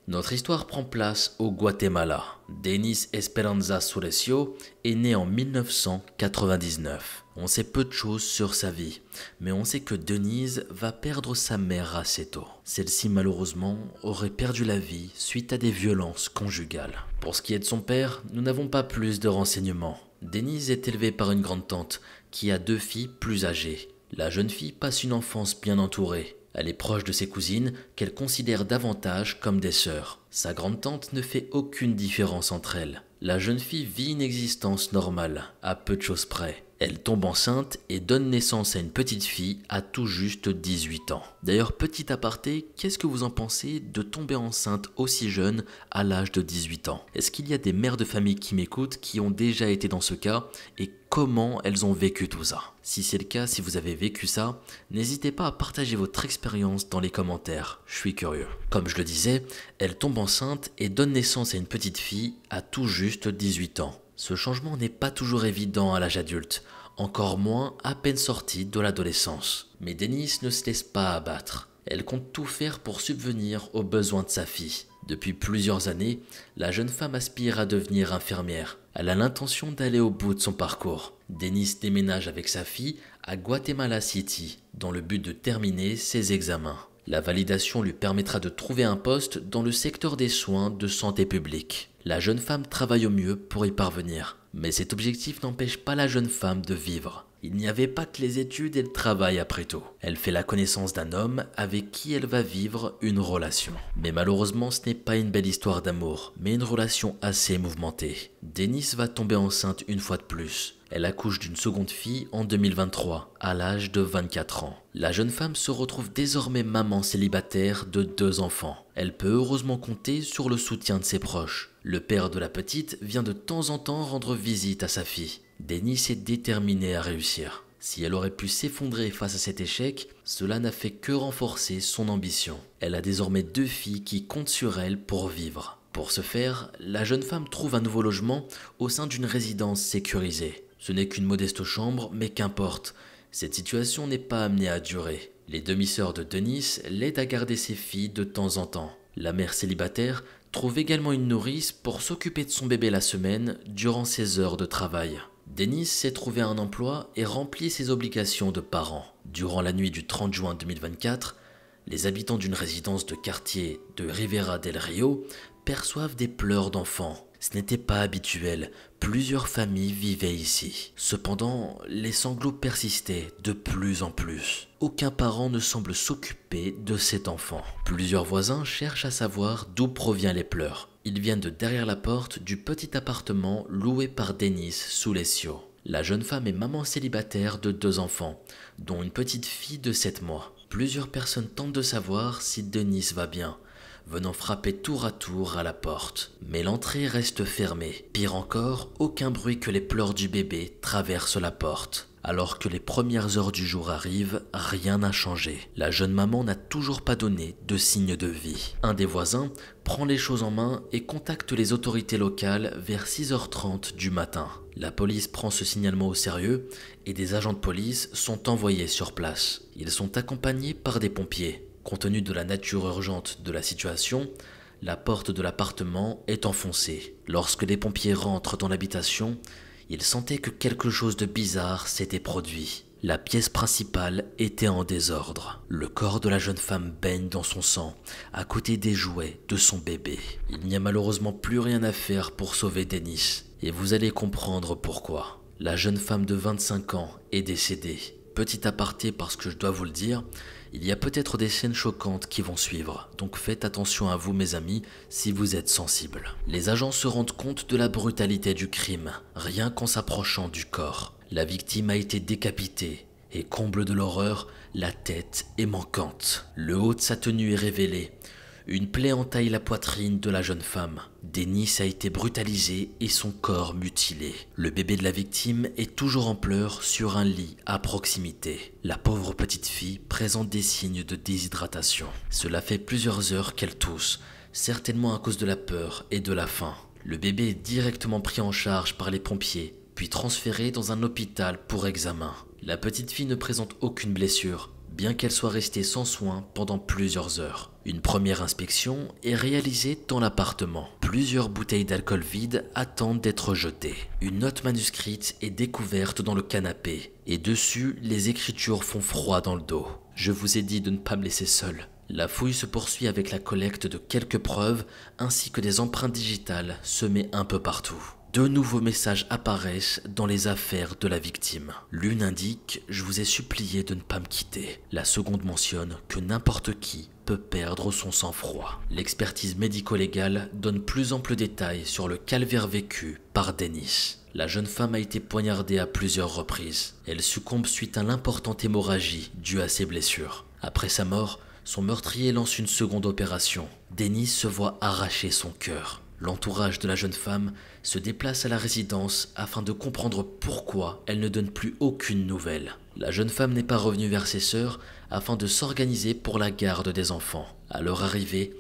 Notre histoire prend place au Guatemala. Denis Esperanza Surecio est né en 1999. On sait peu de choses sur sa vie, mais on sait que Denise va perdre sa mère assez tôt. Celle-ci malheureusement aurait perdu la vie suite à des violences conjugales. Pour ce qui est de son père, nous n'avons pas plus de renseignements. Denise est élevée par une grande-tante qui a deux filles plus âgées. La jeune fille passe une enfance bien entourée. Elle est proche de ses cousines qu'elle considère davantage comme des sœurs. Sa grande-tante ne fait aucune différence entre elles. La jeune fille vit une existence normale, à peu de choses près. Elle tombe enceinte et donne naissance à une petite fille à tout juste 18 ans. D'ailleurs, petit aparté, qu'est-ce que vous en pensez de tomber enceinte aussi jeune à l'âge de 18 ans? Est-ce qu'il y a des mères de famille qui m'écoutent qui ont déjà été dans ce cas et comment elles ont vécu tout ça? Si c'est le cas, si vous avez vécu ça, n'hésitez pas à partager votre expérience dans les commentaires, je suis curieux. Comme je le disais, elle tombe enceinte et donne naissance à une petite fille à tout juste 18 ans. Ce changement n'est pas toujours évident à l'âge adulte, encore moins à peine sortie de l'adolescence. Mais Denise ne se laisse pas abattre. Elle compte tout faire pour subvenir aux besoins de sa fille. Depuis plusieurs années, la jeune femme aspire à devenir infirmière. Elle a l'intention d'aller au bout de son parcours. Denise déménage avec sa fille à Guatemala City, dans le but de terminer ses examens. La validation lui permettra de trouver un poste dans le secteur des soins de santé publique. La jeune femme travaille au mieux pour y parvenir. Mais cet objectif n'empêche pas la jeune femme de vivre. Il n'y avait pas que les études et le travail après tout. Elle fait la connaissance d'un homme avec qui elle va vivre une relation. Mais malheureusement, ce n'est pas une belle histoire d'amour, mais une relation assez mouvementée. Denis va tomber enceinte une fois de plus. Elle accouche d'une seconde fille en 2023, à l'âge de 24 ans. La jeune femme se retrouve désormais maman célibataire de 2 enfants. Elle peut heureusement compter sur le soutien de ses proches. Le père de la petite vient de temps en temps rendre visite à sa fille. Denis est déterminée à réussir. Si elle aurait pu s'effondrer face à cet échec, cela n'a fait que renforcer son ambition. Elle a désormais 2 filles qui comptent sur elle pour vivre. Pour ce faire, la jeune femme trouve un nouveau logement au sein d'une résidence sécurisée. Ce n'est qu'une modeste chambre, mais qu'importe. Cette situation n'est pas amenée à durer. Les demi-sœurs de Denis l'aident à garder ses filles de temps en temps. La mère célibataire trouve également une nourrice pour s'occuper de son bébé la semaine durant ses heures de travail. Denis s'est trouvé un emploi et remplit ses obligations de parent. Durant la nuit du 30 juin 2024, les habitants d'une résidence de quartier de Rivera del Rio perçoivent des pleurs d'enfants. Ce n'était pas habituel, plusieurs familles vivaient ici. Cependant, les sanglots persistaient de plus en plus. Aucun parent ne semble s'occuper de cet enfant. Plusieurs voisins cherchent à savoir d'où proviennent les pleurs. Ils viennent de derrière la porte du petit appartement loué par Denis Sulecio. La jeune femme est maman célibataire de 2 enfants, dont une petite fille de 7 mois. Plusieurs personnes tentent de savoir si Denis va bien, venant frapper tour à tour à la porte. Mais l'entrée reste fermée. Pire encore, aucun bruit que les pleurs du bébé traversent la porte. Alors que les premières heures du jour arrivent, rien n'a changé. La jeune maman n'a toujours pas donné de signe de vie. Un des voisins prend les choses en main et contacte les autorités locales vers 6h30 du matin. La police prend ce signalement au sérieux et des agents de police sont envoyés sur place. Ils sont accompagnés par des pompiers. Compte tenu de la nature urgente de la situation, la porte de l'appartement est enfoncée. Lorsque les pompiers rentrent dans l'habitation, ils sentaient que quelque chose de bizarre s'était produit. La pièce principale était en désordre. Le corps de la jeune femme baigne dans son sang, à côté des jouets de son bébé. Il n'y a malheureusement plus rien à faire pour sauver Denis, et vous allez comprendre pourquoi. La jeune femme de 25 ans est décédée. Petit aparté parce que je dois vous le dire, il y a peut-être des scènes choquantes qui vont suivre, donc faites attention à vous mes amis si vous êtes sensibles. Les agents se rendent compte de la brutalité du crime, rien qu'en s'approchant du corps. La victime a été décapitée et comble de l'horreur, la tête est manquante. Le haut de sa tenue est révélé. Une plaie entaille la poitrine de la jeune femme. Denis a été brutalisé et son corps mutilé. Le bébé de la victime est toujours en pleurs sur un lit à proximité. La pauvre petite fille présente des signes de déshydratation. Cela fait plusieurs heures qu'elle tousse, certainement à cause de la peur et de la faim. Le bébé est directement pris en charge par les pompiers, puis transféré dans un hôpital pour examen. La petite fille ne présente aucune blessure, bien qu'elle soit restée sans soins pendant plusieurs heures. Une première inspection est réalisée dans l'appartement. Plusieurs bouteilles d'alcool vides attendent d'être jetées. Une note manuscrite est découverte dans le canapé et dessus, les écritures font froid dans le dos. Je vous ai dit de ne pas me laisser seul. La fouille se poursuit avec la collecte de quelques preuves ainsi que des empreintes digitales semées un peu partout. Deux nouveaux messages apparaissent dans les affaires de la victime. L'une indique « Je vous ai supplié de ne pas me quitter ». La seconde mentionne que n'importe qui peut perdre son sang-froid. L'expertise médico-légale donne plus ample détails sur le calvaire vécu par Dennis. La jeune femme a été poignardée à plusieurs reprises. Elle succombe suite à l'importante hémorragie due à ses blessures. Après sa mort, son meurtrier lance une seconde opération. Dennis se voit arracher son cœur. L'entourage de la jeune femme se déplace à la résidence afin de comprendre pourquoi elle ne donne plus aucune nouvelle. La jeune femme n'est pas revenue vers ses sœurs afin de s'organiser pour la garde des enfants. À leur arrivée,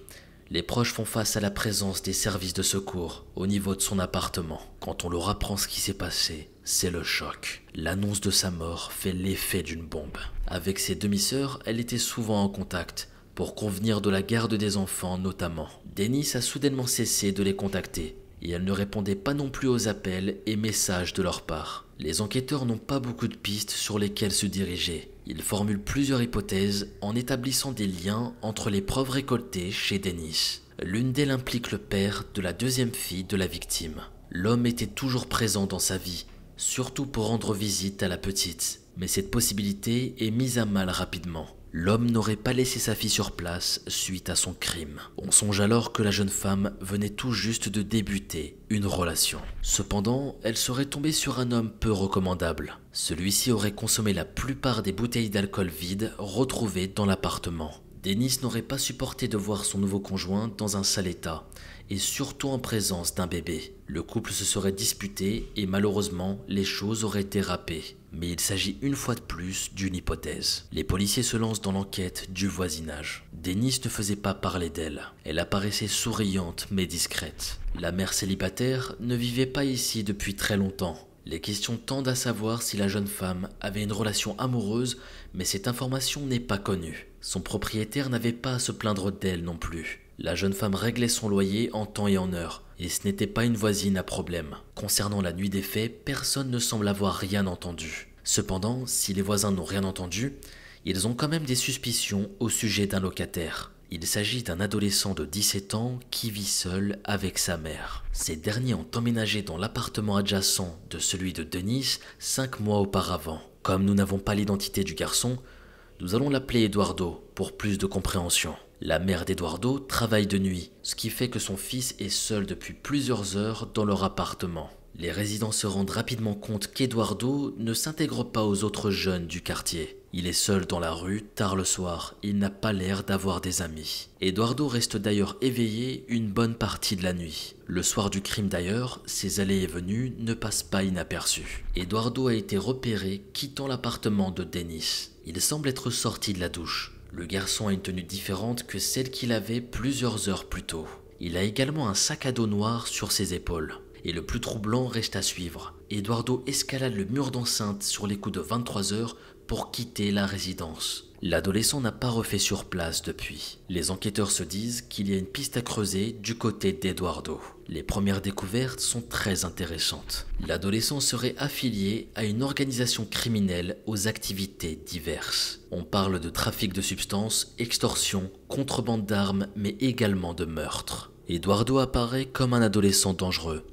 les proches font face à la présence des services de secours au niveau de son appartement. Quand on leur apprend ce qui s'est passé, c'est le choc. L'annonce de sa mort fait l'effet d'une bombe. Avec ses demi-sœurs, elle était souvent en contact, pour convenir de la garde des enfants notamment. Dennis a soudainement cessé de les contacter et elle ne répondait pas non plus aux appels et messages de leur part. Les enquêteurs n'ont pas beaucoup de pistes sur lesquelles se diriger. Ils formulent plusieurs hypothèses en établissant des liens entre les preuves récoltées chez Dennis. L'une d'elles implique le père de la deuxième fille de la victime. L'homme était toujours présent dans sa vie, surtout pour rendre visite à la petite. Mais cette possibilité est mise à mal rapidement. L'homme n'aurait pas laissé sa fille sur place suite à son crime. On songe alors que la jeune femme venait tout juste de débuter une relation. Cependant, elle serait tombée sur un homme peu recommandable. Celui-ci aurait consommé la plupart des bouteilles d'alcool vides retrouvées dans l'appartement. Dennis n'aurait pas supporté de voir son nouveau conjoint dans un sale état, et surtout en présence d'un bébé. Le couple se serait disputé et malheureusement, les choses auraient dérapé. Mais il s'agit une fois de plus d'une hypothèse. Les policiers se lancent dans l'enquête du voisinage. Dennis ne faisait pas parler d'elle. Elle apparaissait souriante mais discrète. La mère célibataire ne vivait pas ici depuis très longtemps. Les questions tendent à savoir si la jeune femme avait une relation amoureuse, mais cette information n'est pas connue. Son propriétaire n'avait pas à se plaindre d'elle non plus. La jeune femme réglait son loyer en temps et en heure, et ce n'était pas une voisine à problème. Concernant la nuit des faits, personne ne semble avoir rien entendu. Cependant, si les voisins n'ont rien entendu, ils ont quand même des suspicions au sujet d'un locataire. Il s'agit d'un adolescent de 17 ans qui vit seul avec sa mère. Ces derniers ont emménagé dans l'appartement adjacent de celui de Dennis 5 mois auparavant. Comme nous n'avons pas l'identité du garçon, nous allons l'appeler Eduardo pour plus de compréhension. La mère d'Eduardo travaille de nuit, ce qui fait que son fils est seul depuis plusieurs heures dans leur appartement. Les résidents se rendent rapidement compte qu'Eduardo ne s'intègre pas aux autres jeunes du quartier. Il est seul dans la rue, tard le soir, il n'a pas l'air d'avoir des amis. Eduardo reste d'ailleurs éveillé une bonne partie de la nuit. Le soir du crime d'ailleurs, ses allées et venues ne passent pas inaperçues. Eduardo a été repéré quittant l'appartement de Dennis. Il semble être sorti de la douche. Le garçon a une tenue différente que celle qu'il avait plusieurs heures plus tôt. Il a également un sac à dos noir sur ses épaules. Et le plus troublant reste à suivre. Eduardo escalade le mur d'enceinte sur les coups de 23 heures pour quitter la résidence. L'adolescent n'a pas refait sur place depuis. Les enquêteurs se disent qu'il y a une piste à creuser du côté d'Eduardo. Les premières découvertes sont très intéressantes. L'adolescent serait affilié à une organisation criminelle aux activités diverses. On parle de trafic de substances, extorsion, contrebande d'armes, mais également de meurtre. Eduardo apparaît comme un adolescent dangereux.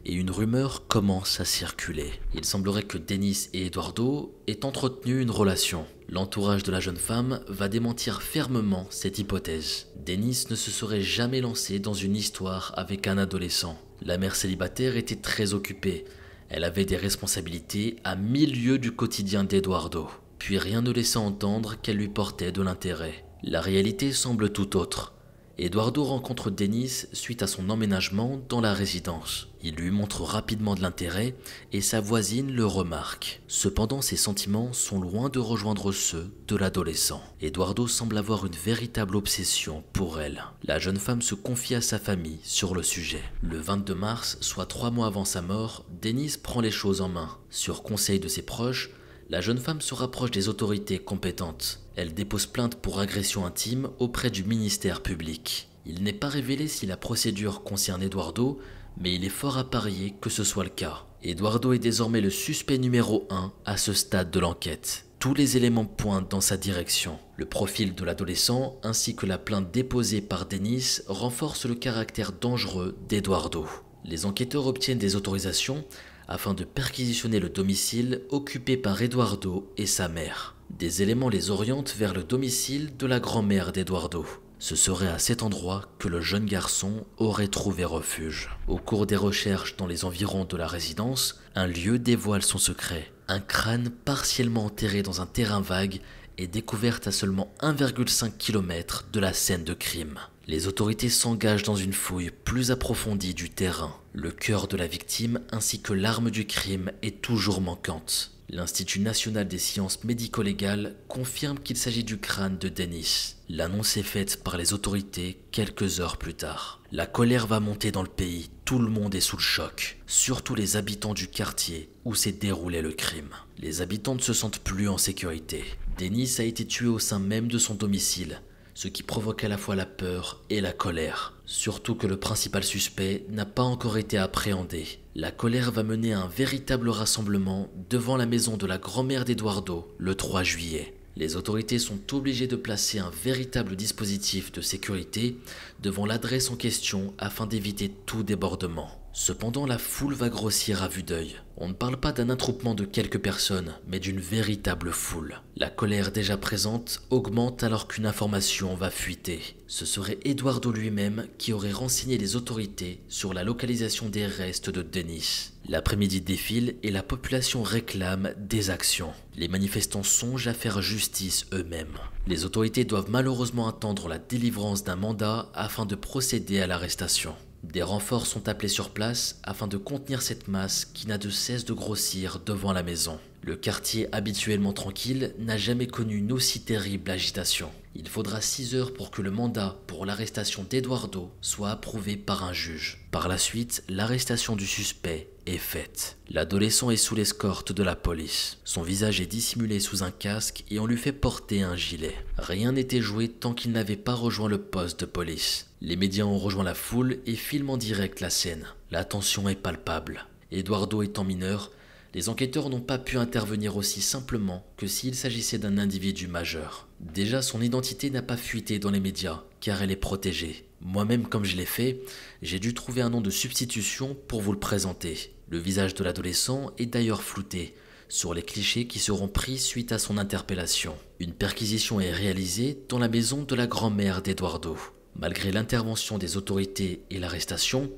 Et une rumeur commence à circuler. Il semblerait que Dennis et Eduardo aient entretenu une relation. L'entourage de la jeune femme va démentir fermement cette hypothèse. Dennis ne se serait jamais lancé dans une histoire avec un adolescent. La mère célibataire était très occupée. Elle avait des responsabilités à 1000 lieues du quotidien d'Eduardo. Puis rien ne laissait entendre qu'elle lui portait de l'intérêt. La réalité semble tout autre. Eduardo rencontre Dennis suite à son emménagement dans la résidence. Il lui montre rapidement de l'intérêt et sa voisine le remarque. Cependant, ses sentiments sont loin de rejoindre ceux de l'adolescent. Eduardo semble avoir une véritable obsession pour elle. La jeune femme se confie à sa famille sur le sujet. Le 22 mars, soit 3 mois avant sa mort, Dennis prend les choses en main. Sur conseil de ses proches, La jeune femme se rapproche des autorités compétentes. Elle dépose plainte pour agression intime auprès du ministère public. Il n'est pas révélé si la procédure concerne Eduardo, mais il est fort à parier que ce soit le cas. Eduardo est désormais le suspect numéro 1 à ce stade de l'enquête. Tous les éléments pointent dans sa direction. Le profil de l'adolescent ainsi que la plainte déposée par Denis renforcent le caractère dangereux d'Eduardo. Les enquêteurs obtiennent des autorisations afin de perquisitionner le domicile occupé par Eduardo et sa mère. Des éléments les orientent vers le domicile de la grand-mère d'Eduardo. Ce serait à cet endroit que le jeune garçon aurait trouvé refuge. Au cours des recherches dans les environs de la résidence, un lieu dévoile son secret. Un crâne partiellement enterré dans un terrain vague est découvert à seulement 1,5 km de la scène de crime. Les autorités s'engagent dans une fouille plus approfondie du terrain. Le cœur de la victime ainsi que l'arme du crime est toujours manquante. L'Institut national des sciences médico-légales confirme qu'il s'agit du crâne de Denis. L'annonce est faite par les autorités quelques heures plus tard. La colère va monter dans le pays, tout le monde est sous le choc, surtout les habitants du quartier où s'est déroulé le crime. Les habitants ne se sentent plus en sécurité. Denis a été tué au sein même de son domicile, ce qui provoque à la fois la peur et la colère. Surtout que le principal suspect n'a pas encore été appréhendé. La colère va mener à un véritable rassemblement devant la maison de la grand-mère d'Eduardo le 3 juillet. Les autorités sont obligées de placer un véritable dispositif de sécurité devant l'adresse en question afin d'éviter tout débordement. Cependant, la foule va grossir à vue d'œil. On ne parle pas d'un attroupement de quelques personnes, mais d'une véritable foule. La colère déjà présente augmente alors qu'une information va fuiter. Ce serait Eduardo lui-même qui aurait renseigné les autorités sur la localisation des restes de Denis. L'après-midi défile et la population réclame des actions. Les manifestants songent à faire justice eux-mêmes. Les autorités doivent malheureusement attendre la délivrance d'un mandat afin de procéder à l'arrestation. Des renforts sont appelés sur place afin de contenir cette masse qui n'a de cesse de grossir devant la maison. Le quartier habituellement tranquille n'a jamais connu une aussi terrible agitation. Il faudra 6 heures pour que le mandat pour l'arrestation d'Eduardo soit approuvé par un juge. Par la suite, l'arrestation du suspect est faite. L'adolescent est sous l'escorte de la police. Son visage est dissimulé sous un casque et on lui fait porter un gilet. Rien n'était joué tant qu'il n'avait pas rejoint le poste de police. Les médias ont rejoint la foule et filment en direct la scène. La tension est palpable. Eduardo étant mineur, les enquêteurs n'ont pas pu intervenir aussi simplement que s'il s'agissait d'un individu majeur. Déjà, son identité n'a pas fuité dans les médias, car elle est protégée. Moi-même, comme je l'ai fait, j'ai dû trouver un nom de substitution pour vous le présenter. Le visage de l'adolescent est d'ailleurs flouté, sur les clichés qui seront pris suite à son interpellation. Une perquisition est réalisée dans la maison de la grand-mère d'Eduardo. Malgré l'intervention des autorités et l'arrestation,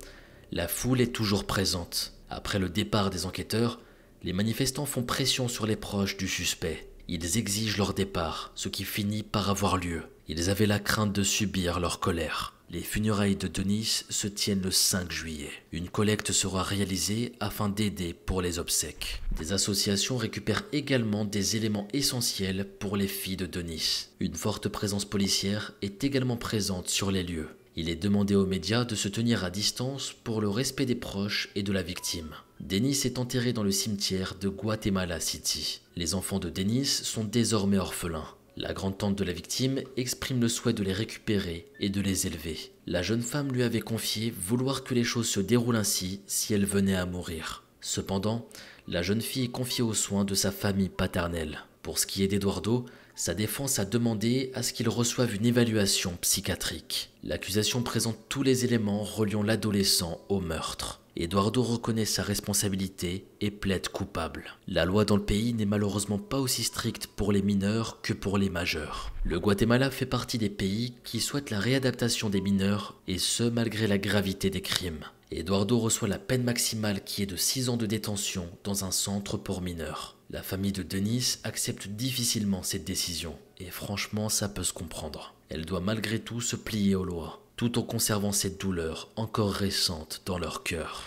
la foule est toujours présente. Après le départ des enquêteurs, les manifestants font pression sur les proches du suspect. Ils exigent leur départ, ce qui finit par avoir lieu. Ils avaient la crainte de subir leur colère. Les funérailles de Denis se tiennent le 5 juillet. Une collecte sera réalisée afin d'aider pour les obsèques. Des associations récupèrent également des éléments essentiels pour les filles de Denis. Une forte présence policière est également présente sur les lieux. Il est demandé aux médias de se tenir à distance pour le respect des proches et de la victime. Denis est enterré dans le cimetière de Guatemala City. Les enfants de Denis sont désormais orphelins. La grande-tante de la victime exprime le souhait de les récupérer et de les élever. La jeune femme lui avait confié vouloir que les choses se déroulent ainsi si elle venait à mourir. Cependant, la jeune fille est confiée aux soins de sa famille paternelle. Pour ce qui est d'Eduardo, sa défense a demandé à ce qu'il reçoive une évaluation psychiatrique. L'accusation présente tous les éléments reliant l'adolescent au meurtre. Eduardo reconnaît sa responsabilité et plaide coupable. La loi dans le pays n'est malheureusement pas aussi stricte pour les mineurs que pour les majeurs. Le Guatemala fait partie des pays qui souhaitent la réadaptation des mineurs, et ce malgré la gravité des crimes. Eduardo reçoit la peine maximale qui est de 6 ans de détention dans un centre pour mineurs. La famille de Denis accepte difficilement cette décision, et franchement ça peut se comprendre. Elle doit malgré tout se plier aux lois, tout en conservant cette douleur encore récente dans leur cœur.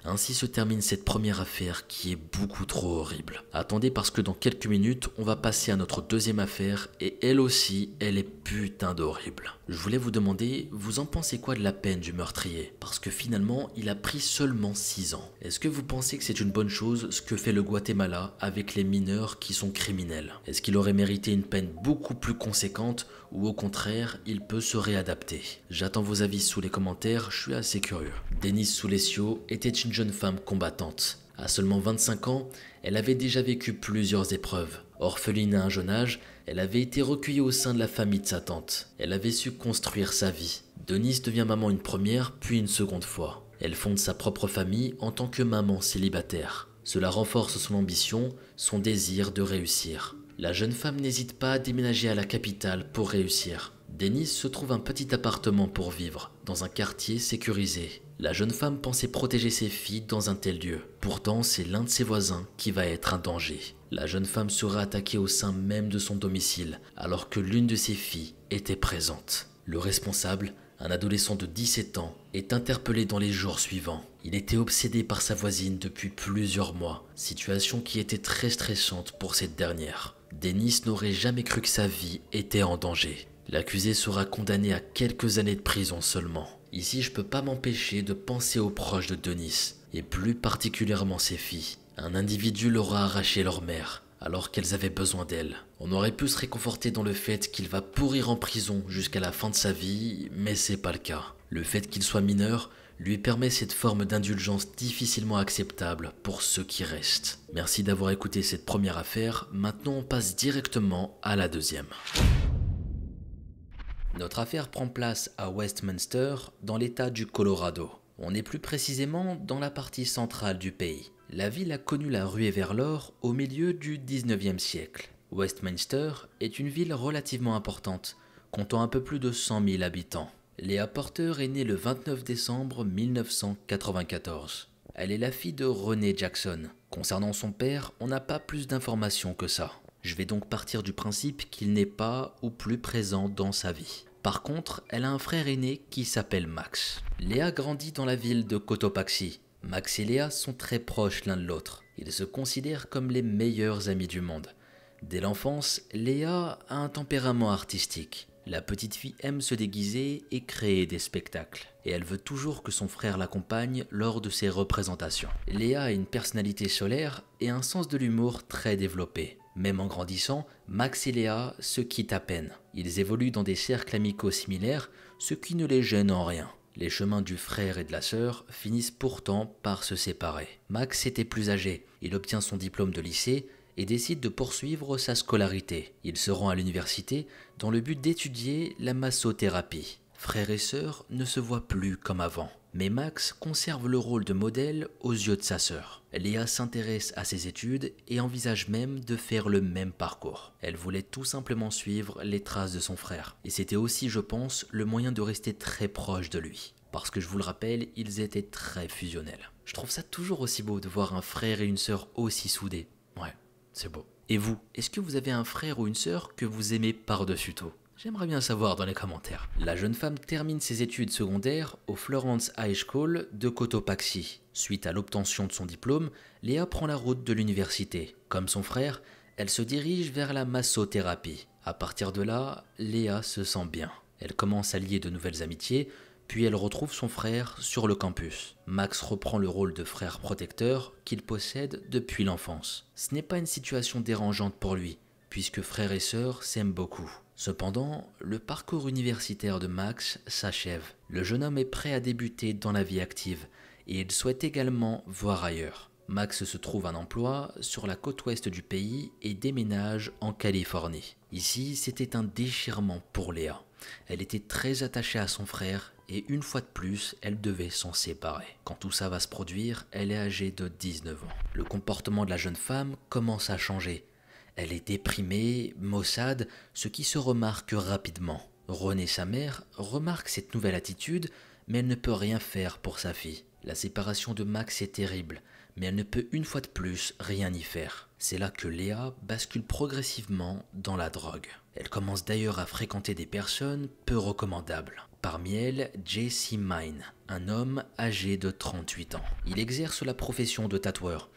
Ainsi se termine cette première affaire qui est beaucoup trop horrible. Attendez parce que dans quelques minutes, on va passer à notre deuxième affaire et elle aussi, elle est putain d'horrible. Je voulais vous demander, vous en pensez quoi de la peine du meurtrier? Parce que finalement, il a pris seulement 6 ans. Est-ce que vous pensez que c'est une bonne chose ce que fait le Guatemala avec les mineurs qui sont criminels? Est-ce qu'il aurait mérité une peine beaucoup plus conséquente ou au contraire, il peut se réadapter? J'attends vos avis sous les commentaires, je suis assez curieux. Denise Sulesio était une jeune femme combattante. À seulement 25 ans, elle avait déjà vécu plusieurs épreuves. Orpheline à un jeune âge, elle avait été recueillie au sein de la famille de sa tante. Elle avait su construire sa vie. Denise devient maman une première, puis une seconde fois. Elle fonde sa propre famille en tant que maman célibataire. Cela renforce son ambition, son désir de réussir. La jeune femme n'hésite pas à déménager à la capitale pour réussir. Denise se trouve un petit appartement pour vivre, dans un quartier sécurisé. La jeune femme pensait protéger ses filles dans un tel lieu. Pourtant, c'est l'un de ses voisins qui va être un danger. La jeune femme sera attaquée au sein même de son domicile, alors que l'une de ses filles était présente. Le responsable, un adolescent de 17 ans, est interpellé dans les jours suivants. Il était obsédé par sa voisine depuis plusieurs mois, situation qui était très stressante pour cette dernière. Denise n'aurait jamais cru que sa vie était en danger. L'accusé sera condamné à quelques années de prison seulement. Ici, je peux pas m'empêcher de penser aux proches de Denise, et plus particulièrement ses filles. Un individu leur a arraché leur mère, alors qu'elles avaient besoin d'elle. On aurait pu se réconforter dans le fait qu'il va pourrir en prison jusqu'à la fin de sa vie, mais c'est pas le cas. Le fait qu'il soit mineur lui permet cette forme d'indulgence difficilement acceptable pour ceux qui restent. Merci d'avoir écouté cette première affaire, maintenant on passe directement à la deuxième. Notre affaire prend place à Westminster, dans l'état du Colorado. On est plus précisément dans la partie centrale du pays. La ville a connu la ruée vers l'or au milieu du 19e siècle. Westminster est une ville relativement importante, comptant un peu plus de 100 000 habitants. Léa Porter est née le 29 décembre 1994. Elle est la fille de René Jackson. Concernant son père, on n'a pas plus d'informations que ça. Je vais donc partir du principe qu'il n'est pas ou plus présent dans sa vie. Par contre, elle a un frère aîné qui s'appelle Max. Léa grandit dans la ville de Cotopaxi. Max et Léa sont très proches l'un de l'autre. Ils se considèrent comme les meilleurs amis du monde. Dès l'enfance, Léa a un tempérament artistique. La petite fille aime se déguiser et créer des spectacles. Et elle veut toujours que son frère l'accompagne lors de ses représentations. Léa a une personnalité solaire et un sens de l'humour très développé. Même en grandissant, Max et Léa se quittent à peine. Ils évoluent dans des cercles amicaux similaires, ce qui ne les gêne en rien. Les chemins du frère et de la sœur finissent pourtant par se séparer. Max était plus âgé, il obtient son diplôme de lycée et décide de poursuivre sa scolarité. Il se rend à l'université dans le but d'étudier la massothérapie. Frère et sœur ne se voient plus comme avant. Mais Max conserve le rôle de modèle aux yeux de sa sœur. Léa s'intéresse à ses études et envisage même de faire le même parcours. Elle voulait tout simplement suivre les traces de son frère. Et c'était aussi, je pense, le moyen de rester très proche de lui. Parce que je vous le rappelle, ils étaient très fusionnels. Je trouve ça toujours aussi beau de voir un frère et une sœur aussi soudés. Ouais, c'est beau. Et vous, est-ce que vous avez un frère ou une sœur que vous aimez par-dessus tout ? J'aimerais bien savoir dans les commentaires. La jeune femme termine ses études secondaires au Florence High School de Cotopaxi. Suite à l'obtention de son diplôme, Léa prend la route de l'université. Comme son frère, elle se dirige vers la massothérapie. À partir de là, Léa se sent bien. Elle commence à lier de nouvelles amitiés, puis elle retrouve son frère sur le campus. Max reprend le rôle de frère protecteur qu'il possède depuis l'enfance. Ce n'est pas une situation dérangeante pour lui, puisque frère et sœur s'aiment beaucoup. Cependant, le parcours universitaire de Max s'achève. Le jeune homme est prêt à débuter dans la vie active et il souhaite également voir ailleurs. Max se trouve un emploi sur la côte ouest du pays et déménage en Californie. Ici, c'était un déchirement pour Léa. Elle était très attachée à son frère et une fois de plus, elle devait s'en séparer. Quand tout ça va se produire, elle est âgée de 19 ans. Le comportement de la jeune femme commence à changer. Elle est déprimée, maussade, ce qui se remarque rapidement. René, sa mère, remarque cette nouvelle attitude, mais elle ne peut rien faire pour sa fille. La séparation de Max est terrible, mais elle ne peut une fois de plus rien y faire. C'est là que Léa bascule progressivement dans la drogue. Elle commence d'ailleurs à fréquenter des personnes peu recommandables. Parmi elles, Jesse Mine, un homme âgé de 38 ans. Il exerce la profession de tatoueur.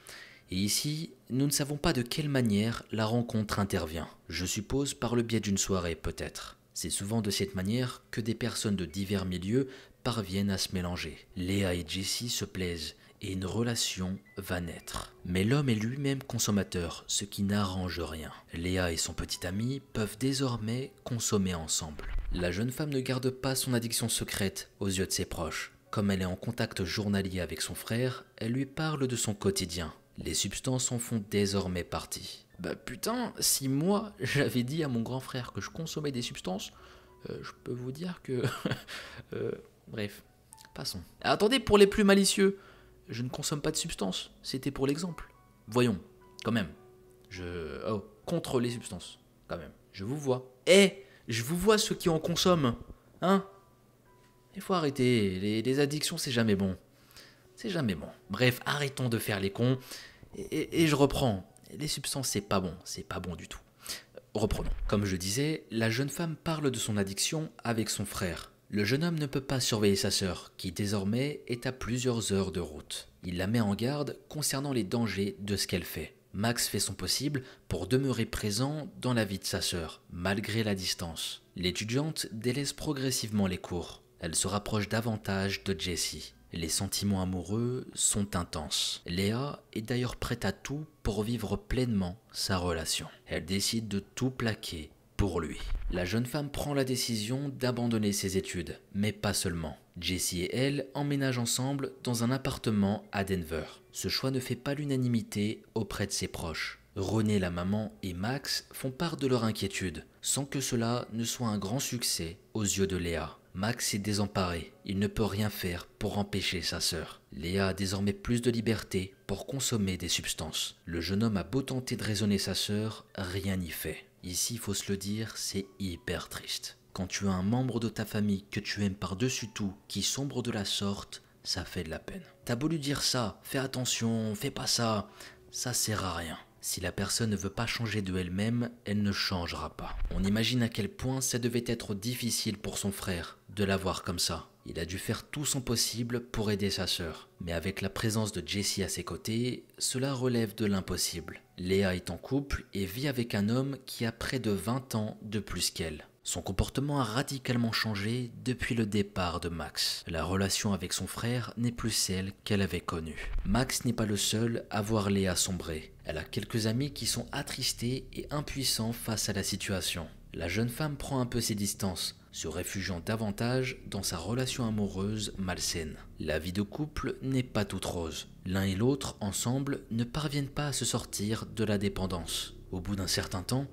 Et ici, nous ne savons pas de quelle manière la rencontre intervient. Je suppose par le biais d'une soirée peut-être. C'est souvent de cette manière que des personnes de divers milieux parviennent à se mélanger. Léa et Jesse se plaisent et une relation va naître. Mais l'homme est lui-même consommateur, ce qui n'arrange rien. Léa et son petit ami peuvent désormais consommer ensemble. La jeune femme ne garde pas son addiction secrète aux yeux de ses proches. Comme elle est en contact journalier avec son frère, elle lui parle de son quotidien. Les substances en font désormais partie. Bah putain, si moi j'avais dit à mon grand frère que je consommais des substances, je peux vous dire que... bref, passons. Attendez, pour les plus malicieux, je ne consomme pas de substances, c'était pour l'exemple. Voyons, quand même. Contre les substances, quand même. Je vous vois. Je vous vois ceux qui en consomment. Hein? Il faut arrêter, les addictions c'est jamais bon. C'est jamais bon. Bref, arrêtons de faire les cons. Et je reprends. Les substances, c'est pas bon du tout. Reprenons. Comme je disais, la jeune femme parle de son addiction avec son frère. Le jeune homme ne peut pas surveiller sa sœur, qui désormais est à plusieurs heures de route. Il la met en garde concernant les dangers de ce qu'elle fait. Max fait son possible pour demeurer présent dans la vie de sa sœur, malgré la distance. L'étudiante délaisse progressivement les cours. Elle se rapproche davantage de Jesse. Les sentiments amoureux sont intenses. Léa est d'ailleurs prête à tout pour vivre pleinement sa relation. Elle décide de tout plaquer pour lui. La jeune femme prend la décision d'abandonner ses études, mais pas seulement. Jesse et elle emménagent ensemble dans un appartement à Denver. Ce choix ne fait pas l'unanimité auprès de ses proches. René, la maman et Max font part de leur inquiétude, sans que cela ne soit un grand succès aux yeux de Léa. Max est désemparé, il ne peut rien faire pour empêcher sa sœur. Léa a désormais plus de liberté pour consommer des substances. Le jeune homme a beau tenter de raisonner sa sœur, rien n'y fait. Ici, il faut se le dire, c'est hyper triste. Quand tu as un membre de ta famille que tu aimes par-dessus tout qui sombre de la sorte, ça fait de la peine. T'as beau lui dire ça, fais attention, fais pas ça, ça sert à rien. Si la personne ne veut pas changer de elle-même, elle ne changera pas. On imagine à quel point ça devait être difficile pour son frère de la voir comme ça. Il a dû faire tout son possible pour aider sa sœur. Mais avec la présence de Jesse à ses côtés, cela relève de l'impossible. Léa est en couple et vit avec un homme qui a près de 20 ans de plus qu'elle. Son comportement a radicalement changé depuis le départ de Max. La relation avec son frère n'est plus celle qu'elle avait connue. Max n'est pas le seul à voir Léa sombrer. Elle a quelques amis qui sont attristés et impuissants face à la situation. La jeune femme prend un peu ses distances, se réfugiant davantage dans sa relation amoureuse malsaine. La vie de couple n'est pas toute rose. L'un et l'autre, ensemble, ne parviennent pas à se sortir de la dépendance. Au bout d'un certain temps,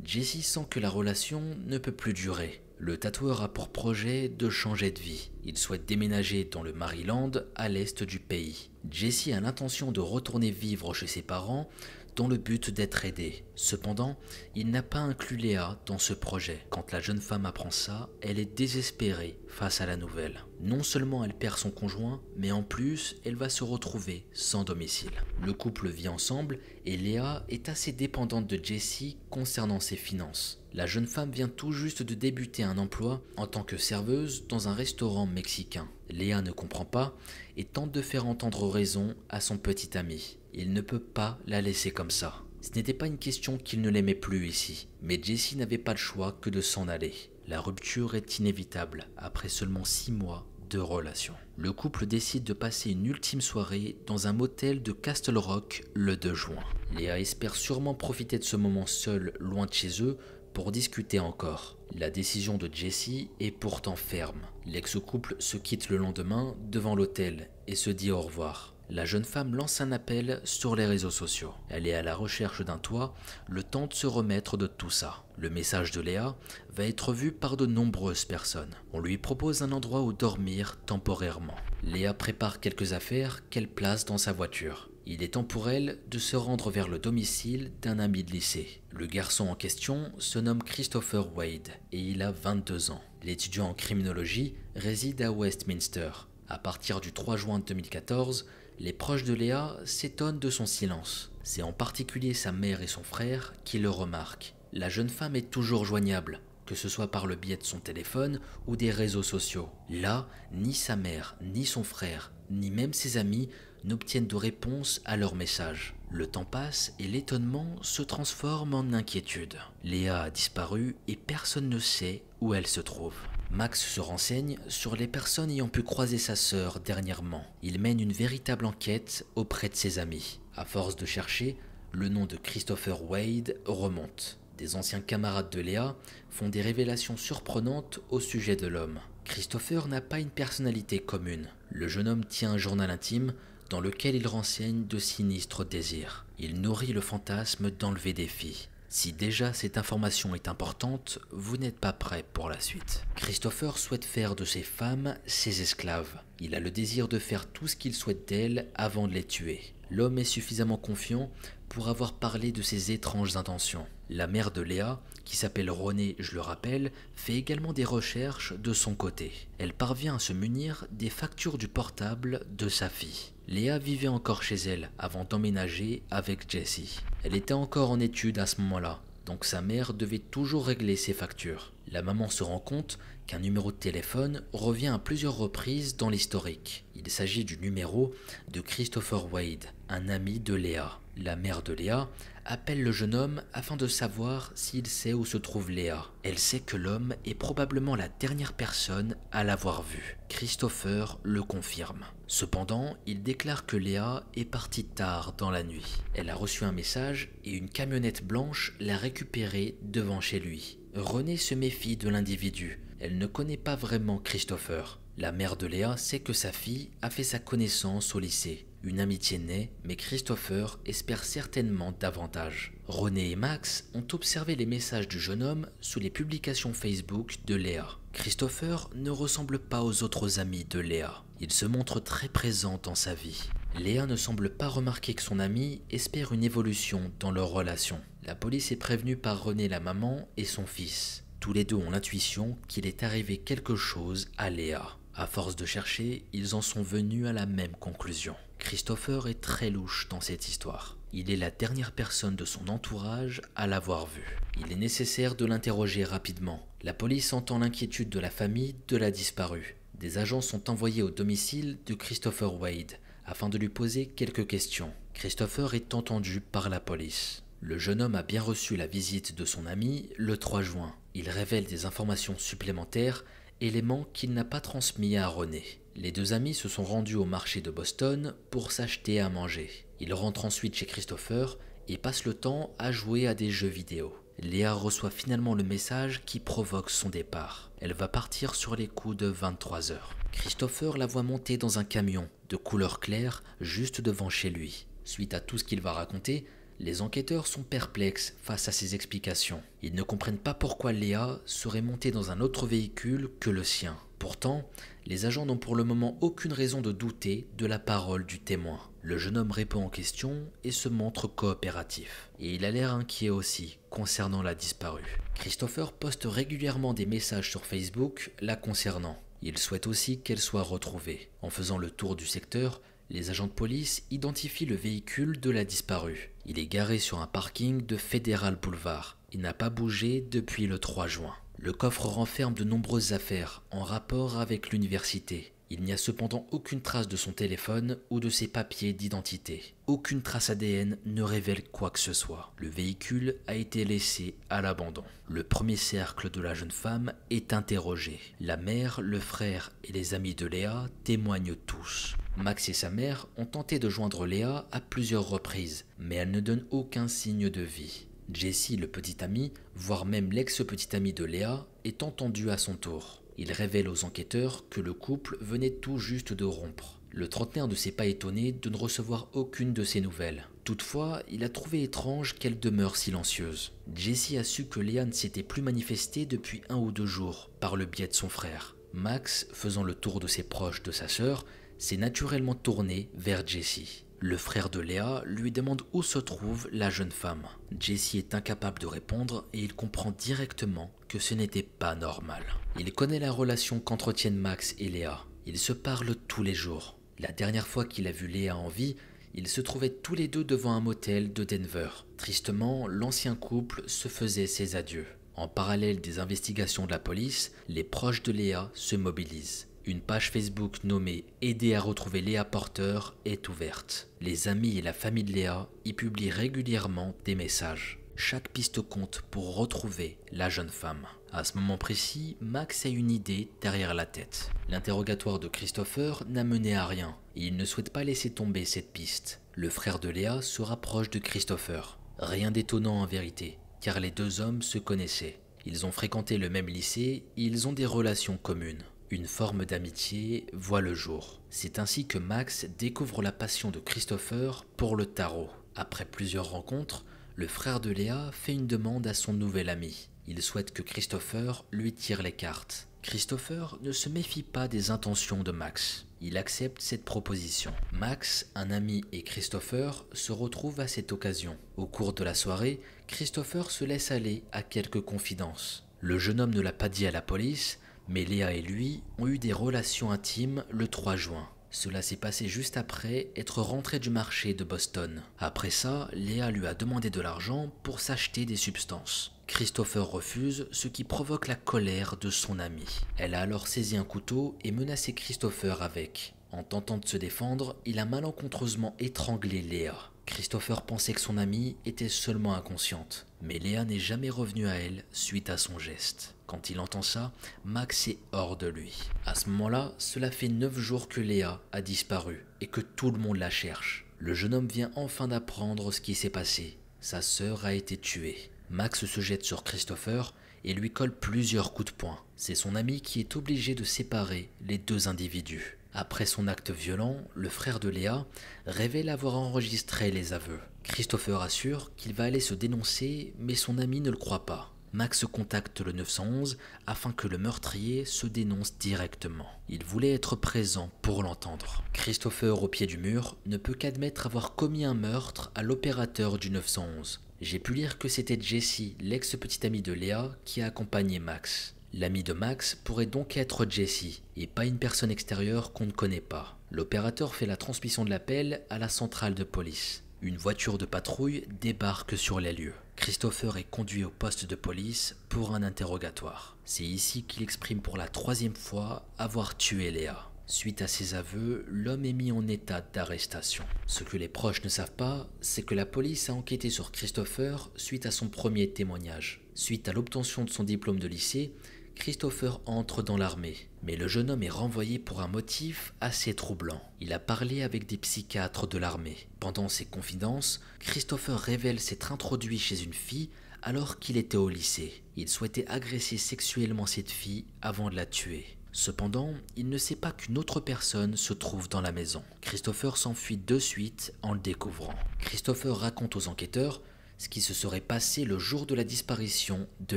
Jesse sent que la relation ne peut plus durer. Le tatoueur a pour projet de changer de vie. Il souhaite déménager dans le Maryland, à l'est du pays. Jesse a l'intention de retourner vivre chez ses parents dans le but d'être aidé. Cependant, il n'a pas inclus Léa dans ce projet. Quand la jeune femme apprend ça, elle est désespérée face à la nouvelle. Non seulement elle perd son conjoint, mais en plus, elle va se retrouver sans domicile. Le couple vit ensemble et Léa est assez dépendante de Jesse concernant ses finances. La jeune femme vient tout juste de débuter un emploi en tant que serveuse dans un restaurant mexicain. Léa ne comprend pas et tente de faire entendre raison à son petit ami. Il ne peut pas la laisser comme ça. Ce n'était pas une question qu'il ne l'aimait plus ici, mais Jesse n'avait pas le choix que de s'en aller. La rupture est inévitable après seulement 6 mois de relation. Le couple décide de passer une ultime soirée dans un motel de Castle Rock le 2 juin. Léa espère sûrement profiter de ce moment seul, loin de chez eux, pour discuter encore. La décision de Jesse est pourtant ferme. L'ex-couple se quitte le lendemain devant l'hôtel et se dit au revoir. La jeune femme lance un appel sur les réseaux sociaux. Elle est à la recherche d'un toit, le temps de se remettre de tout ça. Le message de Léa va être vu par de nombreuses personnes. On lui propose un endroit où dormir temporairement. Léa prépare quelques affaires qu'elle place dans sa voiture. Il est temps pour elle de se rendre vers le domicile d'un ami de lycée. Le garçon en question se nomme Christopher Wade et il a 22 ans. L'étudiant en criminologie réside à Westminster. À partir du 3 juin 2014, les proches de Léa s'étonnent de son silence. C'est en particulier sa mère et son frère qui le remarquent. La jeune femme est toujours joignable, que ce soit par le biais de son téléphone ou des réseaux sociaux. Là, ni sa mère, ni son frère, ni même ses amis n'obtiennent de réponse à leurs messages. Le temps passe et l'étonnement se transforme en inquiétude. Léa a disparu et personne ne sait où elle se trouve. Max se renseigne sur les personnes ayant pu croiser sa sœur dernièrement. Il mène une véritable enquête auprès de ses amis. À force de chercher, le nom de Christopher Wade remonte. Des anciens camarades de Léa font des révélations surprenantes au sujet de l'homme. Christopher n'a pas une personnalité commune. Le jeune homme tient un journal intime dans lequel il renseigne de sinistres désirs. Il nourrit le fantasme d'enlever des filles. Si déjà cette information est importante, vous n'êtes pas prêt pour la suite. Christopher souhaite faire de ces femmes ses esclaves. Il a le désir de faire tout ce qu'il souhaite d'elles avant de les tuer. L'homme est suffisamment confiant pour avoir parlé de ses étranges intentions. La mère de Léa, qui s'appelle Renée, je le rappelle, fait également des recherches de son côté. Elle parvient à se munir des factures du portable de sa fille. Léa vivait encore chez elle avant d'emménager avec Jessie. Elle était encore en études à ce moment-là, donc sa mère devait toujours régler ses factures. La maman se rend compte qu'un numéro de téléphone revient à plusieurs reprises dans l'historique. Il s'agit du numéro de Christopher Wade, un ami de Léa. La mère de Léa appelle le jeune homme afin de savoir s'il sait où se trouve Léa. Elle sait que l'homme est probablement la dernière personne à l'avoir vu. Christopher le confirme. Cependant, il déclare que Léa est partie tard dans la nuit. Elle a reçu un message et une camionnette blanche l'a récupérée devant chez lui. Renée se méfie de l'individu. Elle ne connaît pas vraiment Christopher. La mère de Léa sait que sa fille a fait sa connaissance au lycée. Une amitié naît, mais Christopher espère certainement davantage. Renée et Max ont observé les messages du jeune homme sous les publications Facebook de Léa. Christopher ne ressemble pas aux autres amis de Léa. Il se montre très présent dans sa vie. Léa ne semble pas remarquer que son ami espère une évolution dans leur relation. La police est prévenue par Renée la maman et son fils. Tous les deux ont l'intuition qu'il est arrivé quelque chose à Léa. À force de chercher, ils en sont venus à la même conclusion. Christopher est très louche dans cette histoire. Il est la dernière personne de son entourage à l'avoir vu. Il est nécessaire de l'interroger rapidement. La police entend l'inquiétude de la famille de la disparue. Des agents sont envoyés au domicile de Christopher Wade afin de lui poser quelques questions. Christopher est entendu par la police. Le jeune homme a bien reçu la visite de son ami le 3 juin. Il révèle des informations supplémentaires, éléments qu'il n'a pas transmis à Renée. Les deux amis se sont rendus au marché de Boston pour s'acheter à manger. Ils rentrent ensuite chez Christopher et passent le temps à jouer à des jeux vidéo. Léa reçoit finalement le message qui provoque son départ. Elle va partir sur les coups de 23 heures. Christopher la voit monter dans un camion de couleur claire juste devant chez lui. Suite à tout ce qu'il va raconter, les enquêteurs sont perplexes face à ses explications. Ils ne comprennent pas pourquoi Léa serait montée dans un autre véhicule que le sien. Pourtant, les agents n'ont pour le moment aucune raison de douter de la parole du témoin. Le jeune homme répond aux questions et se montre coopératif. Et il a l'air inquiet aussi concernant la disparue. Christopher poste régulièrement des messages sur Facebook la concernant. Il souhaite aussi qu'elle soit retrouvée. En faisant le tour du secteur, les agents de police identifient le véhicule de la disparue. Il est garé sur un parking de Federal Boulevard. Il n'a pas bougé depuis le 3 juin. Le coffre renferme de nombreuses affaires en rapport avec l'université. Il n'y a cependant aucune trace de son téléphone ou de ses papiers d'identité. Aucune trace ADN ne révèle quoi que ce soit. Le véhicule a été laissé à l'abandon. Le premier cercle de la jeune femme est interrogé. La mère, le frère et les amis de Léa témoignent tous. Max et sa mère ont tenté de joindre Léa à plusieurs reprises, mais elle ne donne aucun signe de vie. Jessie, le petit ami, voire même l'ex-petit ami de Léa, est entendu à son tour. Il révèle aux enquêteurs que le couple venait tout juste de rompre. Le trentenaire ne s'est pas étonné de ne recevoir aucune de ses nouvelles. Toutefois, il a trouvé étrange qu'elle demeure silencieuse. Jessie a su que Léa ne s'était plus manifestée depuis 1 ou 2 jours, par le biais de son frère. Max, faisant le tour de ses proches de sa sœur, s'est naturellement tourné vers Jessie. Le frère de Léa lui demande où se trouve la jeune femme. Jessie est incapable de répondre et il comprend directement que ce n'était pas normal. Il connaît la relation qu'entretiennent Max et Léa. Ils se parlent tous les jours. La dernière fois qu'il a vu Léa en vie, ils se trouvaient tous les deux devant un motel de Denver. Tristement, l'ancien couple se faisait ses adieux. En parallèle des investigations de la police, les proches de Léa se mobilisent. Une page Facebook nommée « Aider à retrouver Léa Porter » est ouverte. Les amis et la famille de Léa y publient régulièrement des messages. Chaque piste compte pour retrouver la jeune femme. À ce moment précis, Max a une idée derrière la tête. L'interrogatoire de Christopher n'a mené à rien et il ne souhaite pas laisser tomber cette piste. Le frère de Léa se rapproche de Christopher. Rien d'étonnant en vérité, car les deux hommes se connaissaient. Ils ont fréquenté le même lycée et ils ont des relations communes. Une forme d'amitié voit le jour. C'est ainsi que Max découvre la passion de Christopher pour le tarot. Après plusieurs rencontres, le frère de Léa fait une demande à son nouvel ami. Il souhaite que Christopher lui tire les cartes. Christopher ne se méfie pas des intentions de Max. Il accepte cette proposition. Max, un ami et Christopher se retrouvent à cette occasion. Au cours de la soirée, Christopher se laisse aller à quelques confidences. Le jeune homme ne l'a pas dit à la police, mais Léa et lui ont eu des relations intimes le 3 juin. Cela s'est passé juste après être rentré du marché de Boston. Après ça, Léa lui a demandé de l'argent pour s'acheter des substances. Christopher refuse, ce qui provoque la colère de son ami. Elle a alors saisi un couteau et menacé Christopher avec. En tentant de se défendre, il a malencontreusement étranglé Léa. Christopher pensait que son amie était seulement inconsciente, mais Léa n'est jamais revenue à elle suite à son geste. Quand il entend ça, Max est hors de lui. À ce moment-là, cela fait 9 jours que Léa a disparu et que tout le monde la cherche. Le jeune homme vient enfin d'apprendre ce qui s'est passé. Sa sœur a été tuée. Max se jette sur Christopher et lui colle plusieurs coups de poing. C'est son ami qui est obligé de séparer les deux individus. Après son acte violent, le frère de Léa révèle avoir enregistré les aveux. Christopher assure qu'il va aller se dénoncer, mais son ami ne le croit pas. Max contacte le 911 afin que le meurtrier se dénonce directement. Il voulait être présent pour l'entendre. Christopher, au pied du mur, ne peut qu'admettre avoir commis un meurtre à l'opérateur du 911. J'ai pu lire que c'était Jessie, l'ex-petite amie de Léa, qui a accompagné Max. L'ami de Max pourrait donc être Jessie, et pas une personne extérieure qu'on ne connaît pas. L'opérateur fait la transmission de l'appel à la centrale de police. Une voiture de patrouille débarque sur les lieux. Christopher est conduit au poste de police pour un interrogatoire. C'est ici qu'il exprime pour la 3e fois avoir tué Léa. Suite à ses aveux, l'homme est mis en état d'arrestation. Ce que les proches ne savent pas, c'est que la police a enquêté sur Christopher suite à son premier témoignage. Suite à l'obtention de son diplôme de lycée, Christopher entre dans l'armée, mais le jeune homme est renvoyé pour un motif assez troublant. Il a parlé avec des psychiatres de l'armée. Pendant ses confidences, Christopher révèle s'être introduit chez une fille alors qu'il était au lycée. Il souhaitait agresser sexuellement cette fille avant de la tuer. Cependant, il ne sait pas qu'une autre personne se trouve dans la maison. Christopher s'enfuit de suite en le découvrant. Christopher raconte aux enquêteurs ce qui se serait passé le jour de la disparition de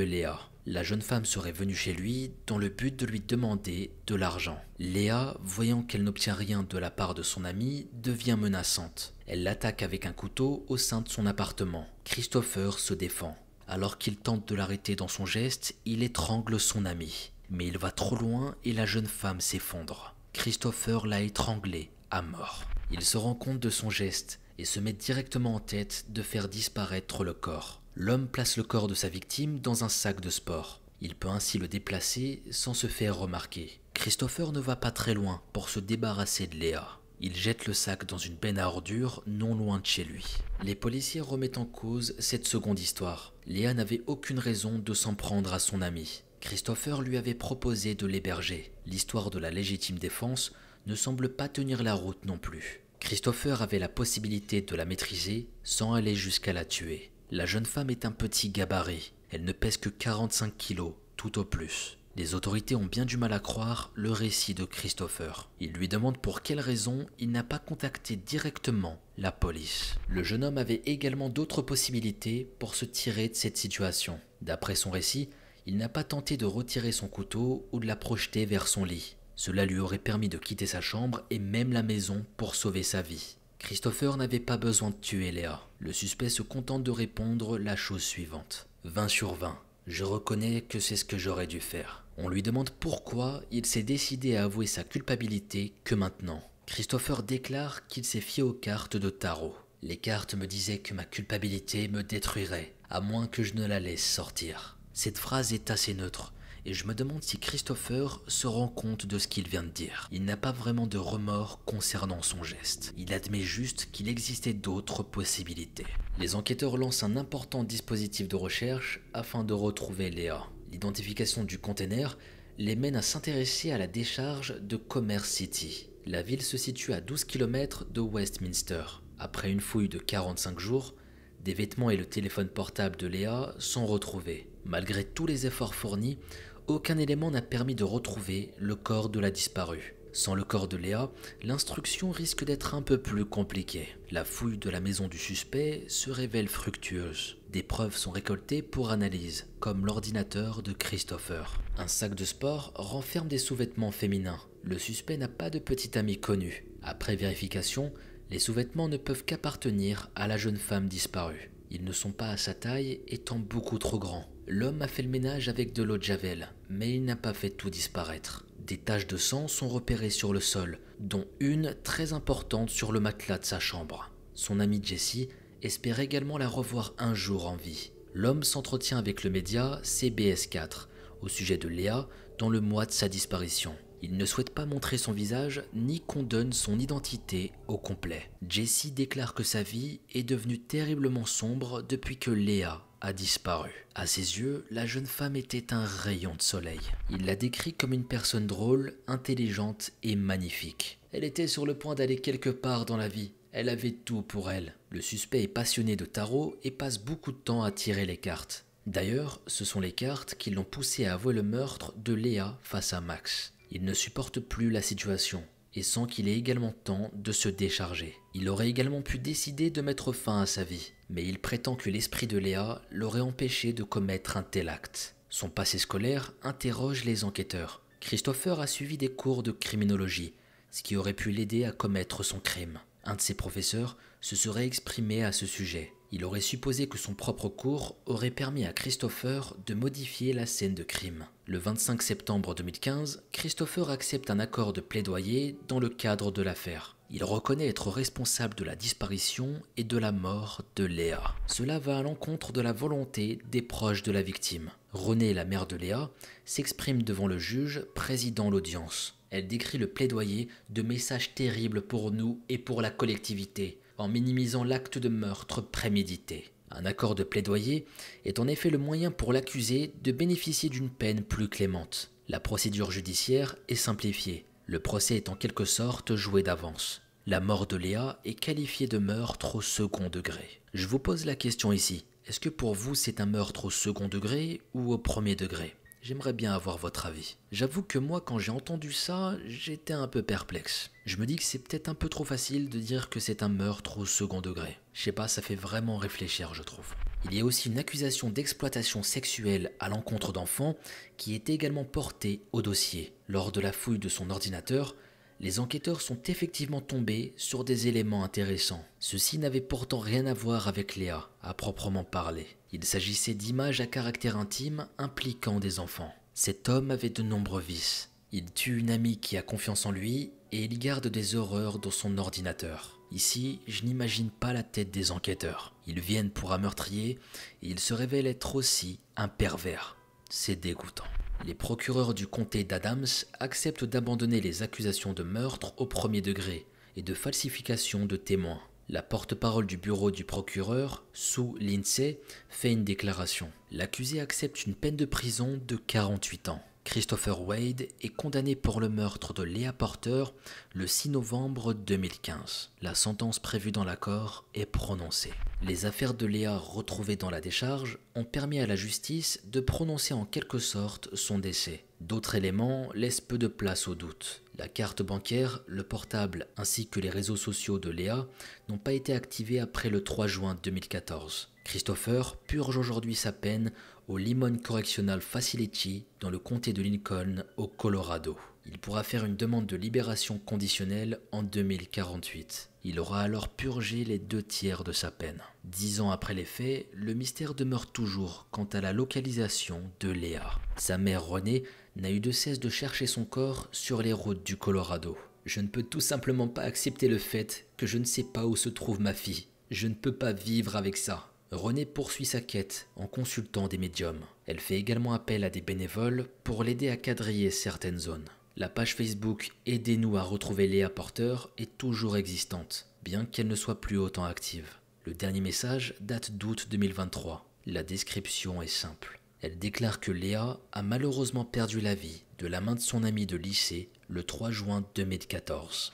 Léa. La jeune femme serait venue chez lui dans le but de lui demander de l'argent. Léa, voyant qu'elle n'obtient rien de la part de son ami, devient menaçante. Elle l'attaque avec un couteau au sein de son appartement. Christopher se défend. Alors qu'il tente de l'arrêter dans son geste, il étrangle son ami. Mais il va trop loin et la jeune femme s'effondre. Christopher l'a étranglée à mort. Il se rend compte de son geste et se met directement en tête de faire disparaître le corps. L'homme place le corps de sa victime dans un sac de sport. Il peut ainsi le déplacer sans se faire remarquer. Christopher ne va pas très loin pour se débarrasser de Léa. Il jette le sac dans une benne à ordures non loin de chez lui. Les policiers remettent en cause cette seconde histoire. Léa n'avait aucune raison de s'en prendre à son ami. Christopher lui avait proposé de l'héberger. L'histoire de la légitime défense ne semble pas tenir la route non plus. Christopher avait la possibilité de la maîtriser sans aller jusqu'à la tuer. La jeune femme est un petit gabarit. Elle ne pèse que 45 kilos, tout au plus. Les autorités ont bien du mal à croire le récit de Christopher. Ils lui demandent pour quelle raison il n'a pas contacté directement la police. Le jeune homme avait également d'autres possibilités pour se tirer de cette situation. D'après son récit, il n'a pas tenté de retirer son couteau ou de la projeter vers son lit. Cela lui aurait permis de quitter sa chambre et même la maison pour sauver sa vie. Christopher n'avait pas besoin de tuer Léa. Le suspect se contente de répondre la chose suivante. 20 sur 20. Je reconnais que c'est ce que j'aurais dû faire. On lui demande pourquoi il s'est décidé à avouer sa culpabilité que maintenant. Christopher déclare qu'il s'est fié aux cartes de tarot. Les cartes me disaient que ma culpabilité me détruirait, à moins que je ne la laisse sortir. Cette phrase est assez neutre, et je me demande si Christopher se rend compte de ce qu'il vient de dire. Il n'a pas vraiment de remords concernant son geste. Il admet juste qu'il existait d'autres possibilités. Les enquêteurs lancent un important dispositif de recherche afin de retrouver Léa. L'identification du container les mène à s'intéresser à la décharge de Commerce City. La ville se situe à 12 km de Westminster. Après une fouille de 45 jours, des vêtements et le téléphone portable de Léa sont retrouvés. Malgré tous les efforts fournis, aucun élément n'a permis de retrouver le corps de la disparue. Sans le corps de Léa, l'instruction risque d'être un peu plus compliquée. La fouille de la maison du suspect se révèle fructueuse. Des preuves sont récoltées pour analyse, comme l'ordinateur de Christopher. Un sac de sport renferme des sous-vêtements féminins. Le suspect n'a pas de petit ami connu. Après vérification, les sous-vêtements ne peuvent qu'appartenir à la jeune femme disparue. Ils ne sont pas à sa taille, étant beaucoup trop grands. L'homme a fait le ménage avec de l'eau de javel, mais il n'a pas fait tout disparaître. Des taches de sang sont repérées sur le sol, dont une très importante sur le matelas de sa chambre. Son ami Jesse espère également la revoir un jour en vie. L'homme s'entretient avec le média CBS4 au sujet de Léa dans le mois de sa disparition. Il ne souhaite pas montrer son visage ni qu'on donne son identité au complet. Jesse déclare que sa vie est devenue terriblement sombre depuis que Léa a disparu. À ses yeux, la jeune femme était un rayon de soleil. Il la décrit comme une personne drôle, intelligente et magnifique. Elle était sur le point d'aller quelque part dans la vie. Elle avait tout pour elle. Le suspect est passionné de tarot et passe beaucoup de temps à tirer les cartes. D'ailleurs, ce sont les cartes qui l'ont poussé à avouer le meurtre de Léa face à Max. Il ne supporte plus la situation et sent qu'il est également temps de se décharger. Il aurait également pu décider de mettre fin à sa vie, mais il prétend que l'esprit de Léa l'aurait empêché de commettre un tel acte. Son passé scolaire interroge les enquêteurs. Christopher a suivi des cours de criminologie, ce qui aurait pu l'aider à commettre son crime. Un de ses professeurs se serait exprimé à ce sujet. Il aurait supposé que son propre cours aurait permis à Christopher de modifier la scène de crime. Le 25 septembre 2015, Christopher accepte un accord de plaidoyer dans le cadre de l'affaire. Il reconnaît être responsable de la disparition et de la mort de Léa. Cela va à l'encontre de la volonté des proches de la victime. Renée, la mère de Léa, s'exprime devant le juge présidant l'audience. Elle décrit le plaidoyer de messages terribles pour nous et pour la collectivité, en minimisant l'acte de meurtre prémédité. Un accord de plaidoyer est en effet le moyen pour l'accusé de bénéficier d'une peine plus clémente. La procédure judiciaire est simplifiée. Le procès est en quelque sorte joué d'avance. La mort de Léa est qualifiée de meurtre au second degré. Je vous pose la question ici. Est-ce que pour vous c'est un meurtre au second degré ou au premier degré ? J'aimerais bien avoir votre avis. J'avoue que moi, quand j'ai entendu ça, j'étais un peu perplexe. Je me dis que c'est peut-être un peu trop facile de dire que c'est un meurtre au second degré. Je sais pas, ça fait vraiment réfléchir, je trouve. Il y a aussi une accusation d'exploitation sexuelle à l'encontre d'enfants qui est également portée au dossier. Lors de la fouille de son ordinateur, les enquêteurs sont effectivement tombés sur des éléments intéressants. Ceux-ci n'avaient pourtant rien à voir avec Léa, à proprement parler. Il s'agissait d'images à caractère intime impliquant des enfants. Cet homme avait de nombreux vices. Il tue une amie qui a confiance en lui et il garde des horreurs dans son ordinateur. Ici, je n'imagine pas la tête des enquêteurs. Ils viennent pour un meurtrier et il se révèle être aussi un pervers. C'est dégoûtant. Les procureurs du comté d'Adams acceptent d'abandonner les accusations de meurtre au premier degré et de falsification de témoins. La porte-parole du bureau du procureur, Sue Lindsay, fait une déclaration. L'accusé accepte une peine de prison de 48 ans. Christopher Wade est condamné pour le meurtre de Léa Porter le 6 novembre 2015. La sentence prévue dans l'accord est prononcée. Les affaires de Léa retrouvées dans la décharge ont permis à la justice de prononcer en quelque sorte son décès. D'autres éléments laissent peu de place au doute. La carte bancaire, le portable ainsi que les réseaux sociaux de Léa n'ont pas été activés après le 3 juin 2014. Christopher purge aujourd'hui sa peine au Limon Correctional Facility dans le comté de Lincoln au Colorado. Il pourra faire une demande de libération conditionnelle en 2048. Il aura alors purgé les 2/3 de sa peine. 10 ans après les faits, le mystère demeure toujours quant à la localisation de Léa. Sa mère Renée n'a eu de cesse de chercher son corps sur les routes du Colorado. Je ne peux tout simplement pas accepter le fait que je ne sais pas où se trouve ma fille. Je ne peux pas vivre avec ça. Renée poursuit sa quête en consultant des médiums. Elle fait également appel à des bénévoles pour l'aider à quadriller certaines zones. La page Facebook Aidez-nous à retrouver Léa Porter est toujours existante, bien qu'elle ne soit plus autant active. Le dernier message date d'août 2023. La description est simple. Elle déclare que Léa a malheureusement perdu la vie de la main de son ami de lycée le 3 juin 2014.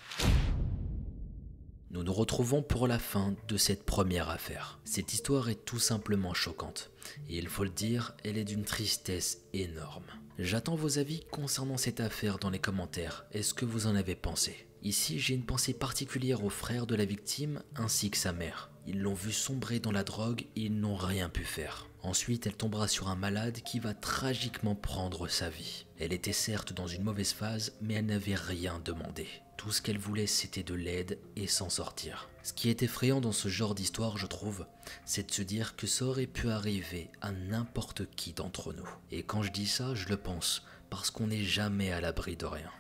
Nous nous retrouvons pour la fin de cette première affaire. Cette histoire est tout simplement choquante. Et il faut le dire, elle est d'une tristesse énorme. J'attends vos avis concernant cette affaire dans les commentaires. Est-ce que vous en avez pensé? Ici, j'ai une pensée particulière aux frères de la victime ainsi que sa mère. Ils l'ont vue sombrer dans la drogue et ils n'ont rien pu faire. Ensuite, elle tombera sur un malade qui va tragiquement prendre sa vie. Elle était certes dans une mauvaise phase, mais elle n'avait rien demandé. Tout ce qu'elle voulait, c'était de l'aide et s'en sortir. Ce qui est effrayant dans ce genre d'histoire, je trouve, c'est de se dire que ça aurait pu arriver à n'importe qui d'entre nous. Et quand je dis ça, je le pense, parce qu'on n'est jamais à l'abri de rien.